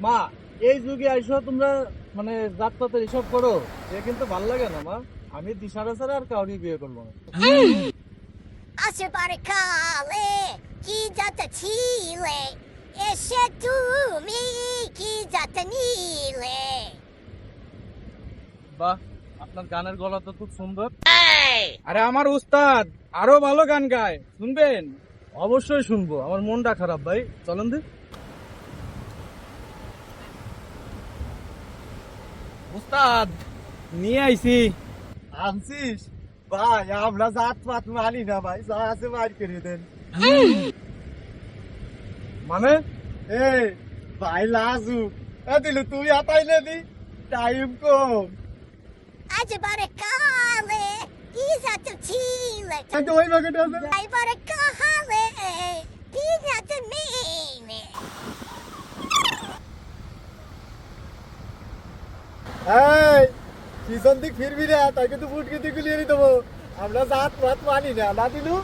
মা, এই যুগে আইসো তোমরা মানে জাতপাতের এসব করো, এ কিন্তু ভাল লাগে না মা। আমি দিশারা ছাড়া আর কাউরি বিয়ে করবো না। আশেপারে কালে কি যাতে ছিলে এসে তুমি কি যাতে নিলে। বাহ, আপনার গানের গলা তো খুব সুন্দর। আরে আমার উস্তাদ আরো ভালো গান গায়, শুনবেন? অবশ্যই শুনবো, আমার মনটা খারাপ ভাই, চলেন দি। উস্তাদ নিয়ে আইছি। আনছিস ভাই? আমরা জাতপাত মানি না ভাই, যা আছে মার করে দেন। মানে এই ভাই লাজুক দিলু, তুই আতাইলে দি, টাইম কম। আশেপারে কালে কি যাতে ছিলে কিন্তু ওই বাকেট আছে। আশেপারে কালে কি যাতে নিলে। এই পিছন দিক ফিরবি না, তাই কিন্তু ফুটকে দিক গুলিয়ে দেবো। আমরা জাত পাত মানি না, না দিলু।